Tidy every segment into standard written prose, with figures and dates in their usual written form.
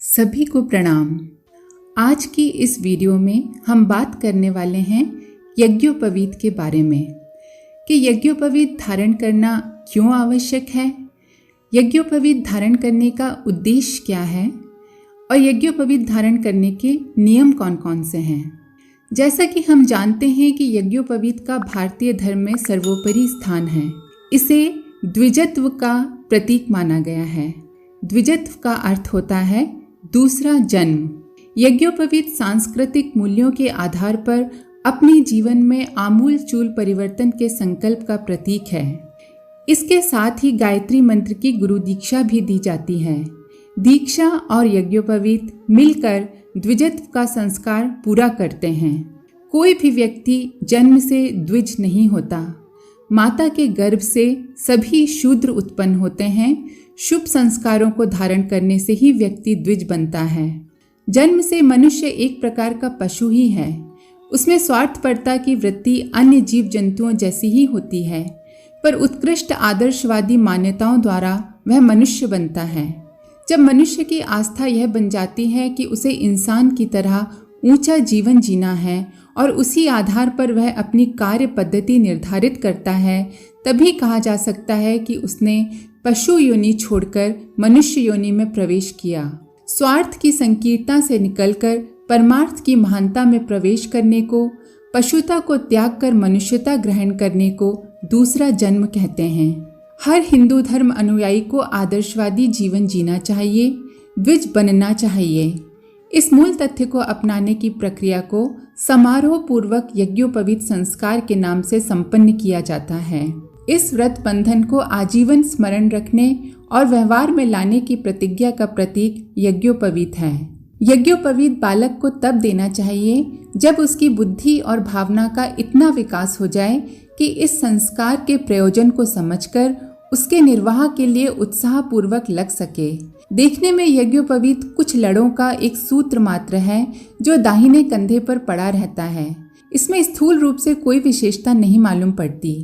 सभी को प्रणाम। आज की इस वीडियो में हम बात करने वाले हैं यज्ञोपवीत के बारे में कि यज्ञोपवीत धारण करना क्यों आवश्यक है, यज्ञोपवीत धारण करने का उद्देश्य क्या है और यज्ञोपवीत धारण करने के नियम कौन कौन से हैं। जैसा कि हम जानते हैं कि यज्ञोपवीत का भारतीय धर्म में सर्वोपरि स्थान है। इसे द्विजत्व का प्रतीक माना गया है। द्विजत्व का अर्थ होता है दूसरा जन्म। यज्ञोपवीत सांस्कृतिक मूल्यों के आधार पर अपने जीवन में आमूल चूल परिवर्तन के संकल्प का प्रतीक है। इसके साथ ही गायत्री मंत्र की गुरु दीक्षा भी दी जाती है। दीक्षा और यज्ञोपवीत मिलकर द्विजत्व का संस्कार पूरा करते हैं। कोई भी व्यक्ति जन्म से द्विज नहीं होता। माता के गर्भ से सभी शूद्र उत्पन्न होते हैं। शुभ संस्कारों को धारण करने से ही व्यक्ति द्विज बनता है। जन्म से मनुष्य एक प्रकार का पशु ही है। उसमें स्वार्थपरता की वृत्ति अन्य जीव जंतुओं जैसी ही होती है, पर उत्कृष्ट आदर्शवादी मान्यताओं द्वारा वह मनुष्य बनता है। जब मनुष्य की आस्था यह बन जाती है कि उसे इंसान की तरह ऊंचा जीवन जीना है और उसी आधार पर वह अपनी कार्य पद्धति निर्धारित करता है, तभी कहा जा सकता है कि उसने पशु योनि छोड़कर मनुष्य योनि में प्रवेश किया। स्वार्थ की संकीर्णता से निकलकर परमार्थ की महानता में प्रवेश करने को, पशुता को त्याग कर मनुष्यता ग्रहण करने को दूसरा जन्म कहते हैं। हर हिंदू धर्म अनुयायी को आदर्शवादी जीवन जीना चाहिए, द्विज बनना चाहिए। इस मूल तथ्य को अपनाने की प्रक्रिया को समारोह पूर्वक यज्ञोपवीत संस्कार के नाम से संपन्न किया जाता है। इस व्रत बंधन को आजीवन स्मरण रखने और व्यवहार में लाने की प्रतिज्ञा का प्रतीक यज्ञोपवीत है। यज्ञोपवीत बालक को तब देना चाहिए जब उसकी बुद्धि और भावना का इतना विकास हो जाए कि इस संस्कार के प्रयोजन को समझकर उसके निर्वाह के लिए उत्साहपूर्वक लग सके। देखने में यज्ञोपवीत कुछ लड़ों का एक सूत्र मात्र है जो दाहिने कंधे पर पड़ा रहता है। इसमें स्थूल रूप से कोई विशेषता नहीं मालूम पड़ती।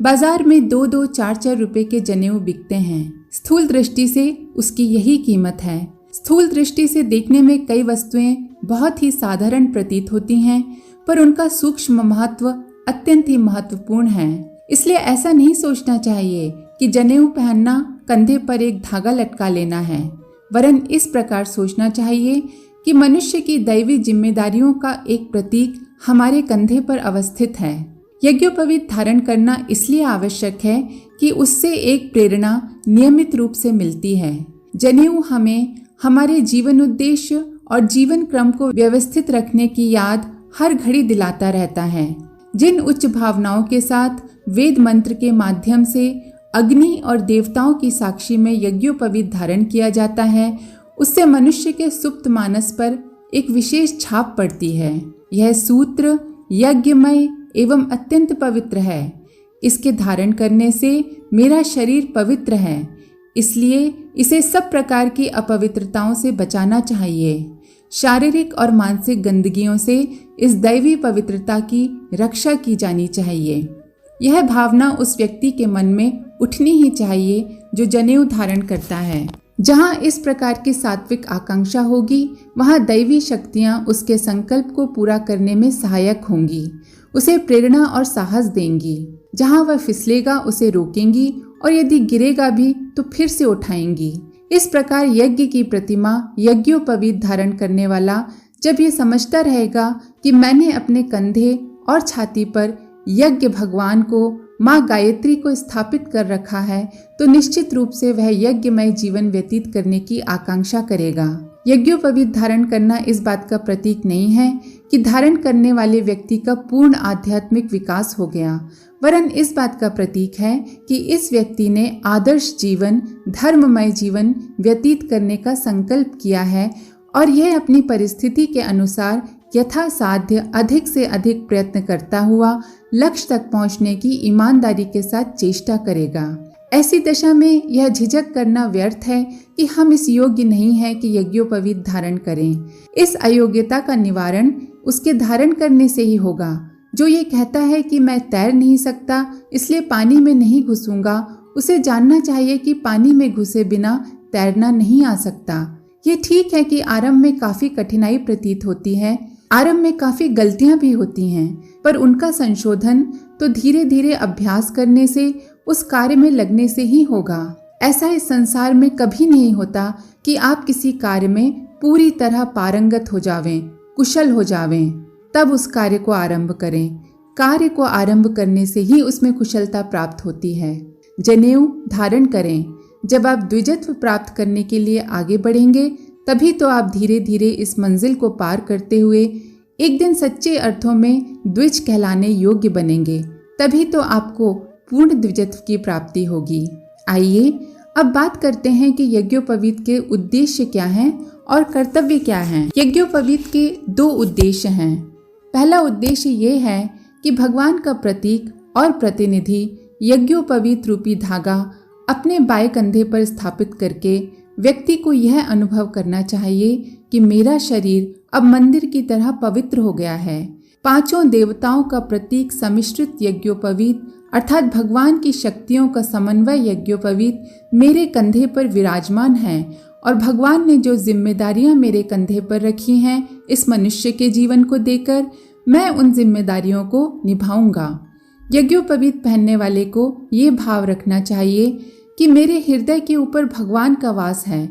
बाजार में 2-2, 4-4 रुपए के जनेऊ बिकते हैं। स्थूल दृष्टि से उसकी यही कीमत है। स्थूल दृष्टि से देखने में कई वस्तुएं बहुत ही साधारण प्रतीत होती हैं, पर उनका सूक्ष्म महत्व अत्यंत ही महत्वपूर्ण है। इसलिए ऐसा नहीं सोचना चाहिए कि जनेऊ पहनना कंधे पर एक धागा लटका लेना है, वरन इस प्रकार सोचना चाहिए कि मनुष्य की दैवी जिम्मेदारियों का एक प्रतीक हमारे कंधे पर अवस्थित है। यज्ञोपवीत धारण करना इसलिए आवश्यक है कि उससे एक प्रेरणा नियमित रूप से मिलती है। जनेऊ हमें हमारे जीवन उद्देश्य और जीवन क्रम को व्यवस्थित रखने की याद हर घड़ी दिलाता रहता है। जिन उच्च भावनाओं के साथ वेद मंत्र के माध्यम से अग्नि और देवताओं की साक्षी में यज्ञोपवीत धारण किया जाता है, उससे मनुष्य के सुप्त मानस पर एक विशेष छाप पड़ती है। यह सूत्र यज्ञमय एवं अत्यंत पवित्र है। इसके धारण करने से मेरा शरीर पवित्र है, इसलिए इसे सब प्रकार की अपवित्रताओं से बचाना चाहिए। शारीरिक और मानसिक गंदगियों से इस दैवी पवित्रता की रक्षा की जानी चाहिए। यह भावना उस व्यक्ति के मन में उठनी ही चाहिए जो जनेऊ धारण करता है। जहाँ इस प्रकार की सात्विक आकांक्षा होगी, वहाँ दैवी शक्तियाँ उसके संकल्प को पूरा करने में सहायक होंगी, उसे प्रेरणा और साहस देंगी। जहाँ वह फिसलेगा उसे रोकेंगी और यदि गिरेगा भी तो फिर से उठाएंगी। इस प्रकार यज्ञ की प्रतिमा यज्ञोपवीत धारण करने वाला जब ये समझता रहेगा कि मैंने अपने कंधे और छाती पर यज्ञ भगवान को, माँ गायत्री को स्थापित कर रखा है, तो निश्चित रूप से वह यज्ञमय जीवन व्यतीत करने की आकांक्षा करेगा। यज्ञोपवीत धारण करना इस बात का प्रतीक नहीं है कि धारण करने वाले व्यक्ति का पूर्ण आध्यात्मिक विकास हो गया, वरन इस बात का प्रतीक है कि इस व्यक्ति ने आदर्श जीवन, धर्ममय जीवन व्यतीत करने का संकल्प किया है और यह अपनी परिस्थिति के अनुसार यथासाध्य अधिक से अधिक प्रयत्न करता हुआ लक्ष्य तक पहुंचने की ईमानदारी के साथ चेष्टा करेगा। ऐसी दशा में यह झिझक करना व्यर्थ है कि हम इस योग्य नहीं हैं कि यज्ञोपवीत धारण करें। इस अयोग्यता का निवारण उसके धारण करने से ही होगा। जो ये कहता है कि मैं तैर नहीं सकता इसलिए पानी में नहीं घुसूंगा, उसे जानना चाहिए कि पानी में घुसे बिना तैरना नहीं आ सकता। ये ठीक है कि आरंभ में काफी कठिनाई प्रतीत होती है, आरंभ में काफी गलतियां भी होती हैं, पर उनका संशोधन तो धीरे धीरे अभ्यास करने से, उस कार्य में लगने से ही होगा। ऐसा इस संसार में कभी नहीं होता कि आप किसी कार्य में पूरी तरह पारंगत हो जावें, कुशल हो जावें, तब उस कार्य को आरंभ करें। कार्य को आरंभ करने से ही उसमें कुशलता प्राप्त होती है। जनेऊ धारण करें। जब आप द्विजत्व प्राप्त करने के लिए आगे बढ़ेंगे, तभी तो आप धीरे धीरे इस मंजिल को पार करते हुए एक दिन सच्चे अर्थों में द्विज कहलाने योग्य बनेंगे। तभी तो आपको पूर्ण द्विजत्व की प्राप्ति होगी। आइए अब बात करते हैं कि यज्ञोपवीत के उद्देश्य क्या हैं और कर्तव्य क्या हैं। यज्ञोपवीत के 2 उद्देश्य हैं। पहला उद्देश्य ये है कि भगवान का प्रतीक और प्रतिनिधि यज्ञोपवीत रूपी धागा अपने बाएं कंधे पर स्थापित करके व्यक्ति को यह अनुभव करना चाहिए कि मेरा शरीर अब मंदिर की तरह पवित्र हो गया है। 5 देवताओं का प्रतीक सम्मिश्रित यज्ञोपवीत अर्थात भगवान की शक्तियों का समन्वय यज्ञोपवीत मेरे कंधे पर विराजमान है और भगवान ने जो जिम्मेदारियां मेरे कंधे पर रखी हैं, इस मनुष्य के जीवन को देकर मैं उन जिम्मेदारियों को निभाऊंगा। यज्ञोपवीत पहनने वाले को ये भाव रखना चाहिए कि मेरे हृदय के ऊपर भगवान का वास है।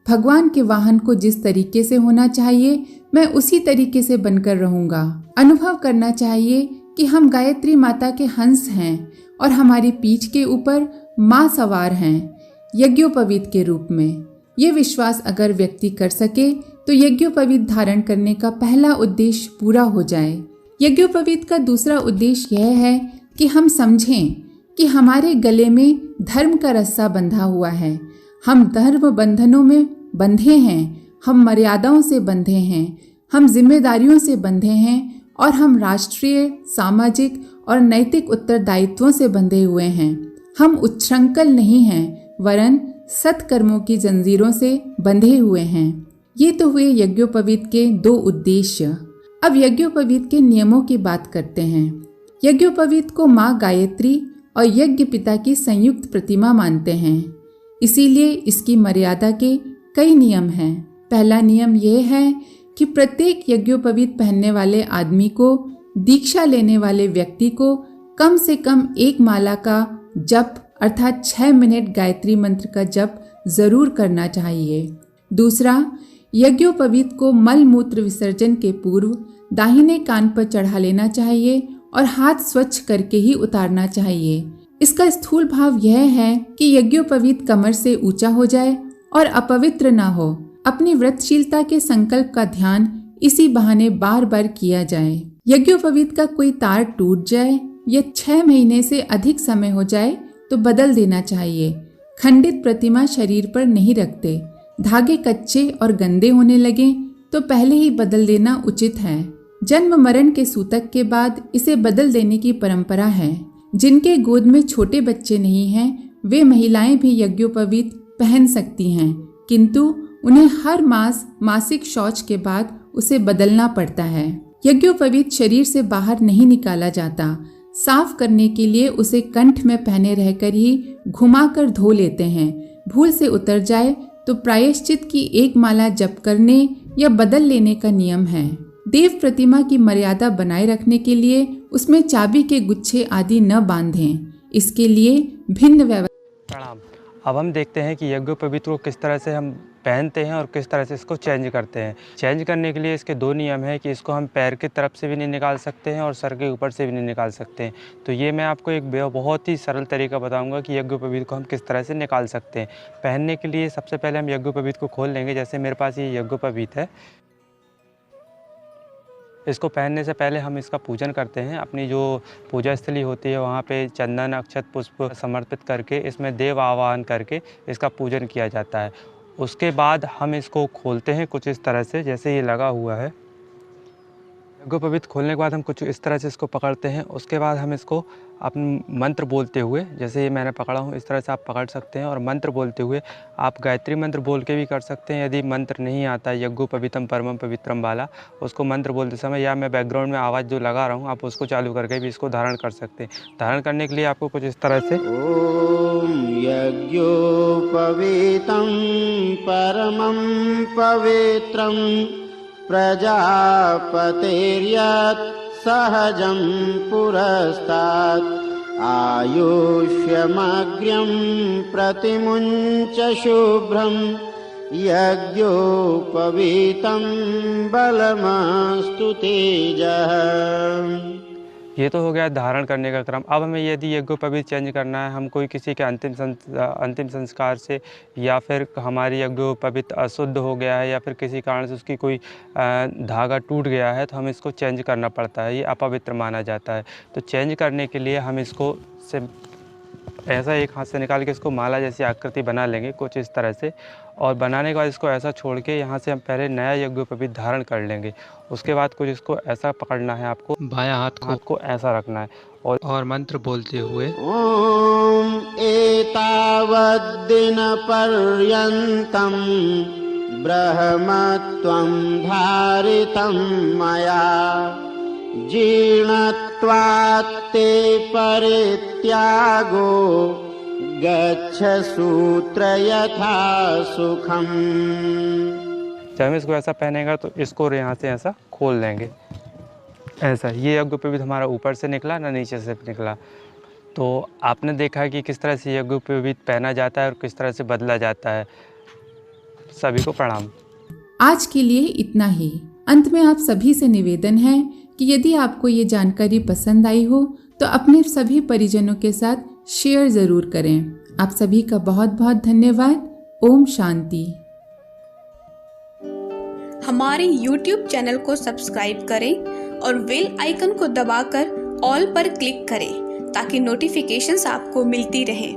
भगवान के वाहन को जिस तरीके से होना चाहिए, मैं उसी तरीके से बनकर रहूंगा। अनुभव करना चाहिए कि हम गायत्री माता के हंस हैं और हमारी पीठ के ऊपर माँ सवार हैं यज्ञोपवीत के रूप में। ये विश्वास अगर व्यक्ति कर सके तो यज्ञोपवीत धारण करने का पहला उद्देश्य पूरा हो जाए। यज्ञोपवीत का दूसरा उद्देश्य यह है कि हम समझें कि हमारे गले में धर्म का रस्सा बंधा हुआ है। हम धर्म बंधनों में बंधे हैं, हम मर्यादाओं से बंधे हैं, हम जिम्मेदारियों से बंधे हैं और हम राष्ट्रीय, सामाजिक और नैतिक उत्तरदायित्वों से बंधे हुए हैं। हम उच्छृंखल नहीं हैं, वरन सत्कर्मों की जंजीरों से बंधे हुए हैं। ये तो हुए यज्ञोपवीत के 2 उद्देश्य। अब यज्ञोपवीत के नियमों की बात करते हैं। यज्ञोपवीत को माँ गायत्री और यज्ञ पिता की संयुक्त प्रतिमा मानते हैं, इसीलिए इसकी मर्यादा के कई नियम हैं। पहला नियम यह है कि प्रत्येक यज्ञोपवीत पहनने वाले आदमी को, दीक्षा लेने वाले व्यक्ति को कम से कम 1 माला का जप अर्थात 6 मिनट गायत्री मंत्र का जप जरूर करना चाहिए। दूसरा, यज्ञोपवीत को मल मूत्र विसर्जन के पूर्व दाहिने कान पर चढ़ा लेना चाहिए और हाथ स्वच्छ करके ही उतारना चाहिए। इसका स्थूल भाव यह है कि यज्ञोपवीत कमर से ऊंचा हो जाए और अपवित्र ना हो। अपनी व्रतशीलता के संकल्प का ध्यान इसी बहाने बार बार किया जाए। यज्ञोपवीत का कोई तार टूट जाए या 6 महीने से अधिक समय हो जाए तो बदल देना चाहिए। खंडित प्रतिमा शरीर पर नहीं रखते। धागे कच्चे और गंदे होने लगे तो पहले ही बदल देना उचित है। जन्म मरण के सूतक के बाद इसे बदल देने की परंपरा है। जिनके गोद में छोटे बच्चे नहीं हैं, वे महिलाएं भी यज्ञोपवीत पहन सकती हैं, किंतु उन्हें हर मास मासिक शौच के बाद उसे बदलना पड़ता है। यज्ञोपवीत शरीर से बाहर नहीं निकाला जाता। साफ करने के लिए उसे कंठ में पहने रहकर ही घुमाकर धो लेते हैं। भूल से उतर जाए तो प्रायश्चित की 1 माला जप करने या बदल लेने का नियम है। देव प्रतिमा की मर्यादा बनाए रखने के लिए उसमें चाबी के गुच्छे आदि न बांधें। इसके लिए भिन्न व्यवस्था। प्रणाम। अब हम देखते हैं कि यज्ञोपवीत को किस तरह से हम पहनते हैं और किस तरह से इसको चेंज करते हैं। चेंज करने के लिए इसके 2 नियम हैं कि इसको हम पैर की तरफ से भी नहीं निकाल सकते हैं और सर के ऊपर से भी नहीं निकाल सकते हैं। तो ये मैं आपको एक बहुत ही सरल तरीका बताऊंगा कि यज्ञोपवीत को हम किस तरह से निकाल सकते हैं। पहनने के लिए सबसे पहले हम यज्ञोपवीत को खोल लेंगे। जैसे मेरे पास ये यज्ञोपवीत है, इसको पहनने से पहले हम इसका पूजन करते हैं। अपनी जो पूजा स्थली होती है वहाँ पे चंदन, अक्षत, पुष्प समर्पित करके इसमें देव आवाहन करके इसका पूजन किया जाता है। उसके बाद हम इसको खोलते हैं कुछ इस तरह से, जैसे ये लगा हुआ है। यज्ञोपवीत खोलने के बाद हम कुछ इस तरह से इसको पकड़ते हैं। उसके बाद हम इसको अपने मंत्र बोलते हुए, जैसे ये मैंने पकड़ा हूँ इस तरह से आप पकड़ सकते हैं और मंत्र बोलते हुए आप गायत्री मंत्र बोल के भी कर सकते हैं। यदि मंत्र नहीं आता यज्ञोपवीतम परमम पवित्रम वाला, उसको मंत्र बोलते समय या मैं बैकग्राउंड में आवाज़ जो लगा रहा हूँ आप उसको चालू करके भी इसको धारण कर सकते हैं। धारण करने के लिए आपको कुछ इस तरह से ओम यज्ञोपवीतं परमं पवित्रं प्रजापतेर्यत् सहजं पुरस्तात् आयुष्यमग्र्यं प्रतिमुञ्च शुभ्रं यज्ञोपवीतं बलमस्तु तेजः। ये तो हो गया धारण करने का क्रम। अब हमें यदि यज्ञोपवीत चेंज करना है, हम कोई किसी के अंतिम संस्कार से या फिर हमारी यज्ञोपवीत अशुद्ध हो गया है या फिर किसी कारण से उसकी कोई धागा टूट गया है तो हम इसको चेंज करना पड़ता है, ये अपवित्र माना जाता है। तो चेंज करने के लिए हम इसको ऐसा एक हाथ से निकाल के इसको माला जैसी आकृति बना लेंगे कुछ इस तरह से, और बनाने के बाद इसको ऐसा छोड़ के यहाँ से हम पहले नया यज्ञोपवीत धारण कर लेंगे। उसके बाद कुछ इसको ऐसा पकड़ना है, आपको बायां हाथ को ऐसा रखना है और मंत्र बोलते हुए ओम एतावद्दिन पर्यन्तं ब्रह्मत्वं धारितं मया जीर्णत्वात्ते परित्यागो गच्छ सूत्र यथा सुखम। जब हम इसको ऐसा पहनेगा तो इसको यहाँ से ऐसा खोल देंगे, ऐसा। ये यज्ञोपवीत हमारा ऊपर से निकला ना नीचे से निकला। तो आपने देखा कि किस तरह से यज्ञोपवीत पहना जाता है और किस तरह से बदला जाता है। सभी को प्रणाम। आज के लिए इतना ही। अंत में आप सभी से निवेदन है कि यदि आपको ये जानकारी पसंद आई हो तो अपने सभी परिजनों के साथ शेयर ज़रूर करें। आप सभी का बहुत बहुत धन्यवाद। ओम शांति। हमारे YouTube चैनल को सब्सक्राइब करें और बेल आइकन को दबाकर ऑल पर क्लिक करें ताकि नोटिफिकेशंस आपको मिलती रहें।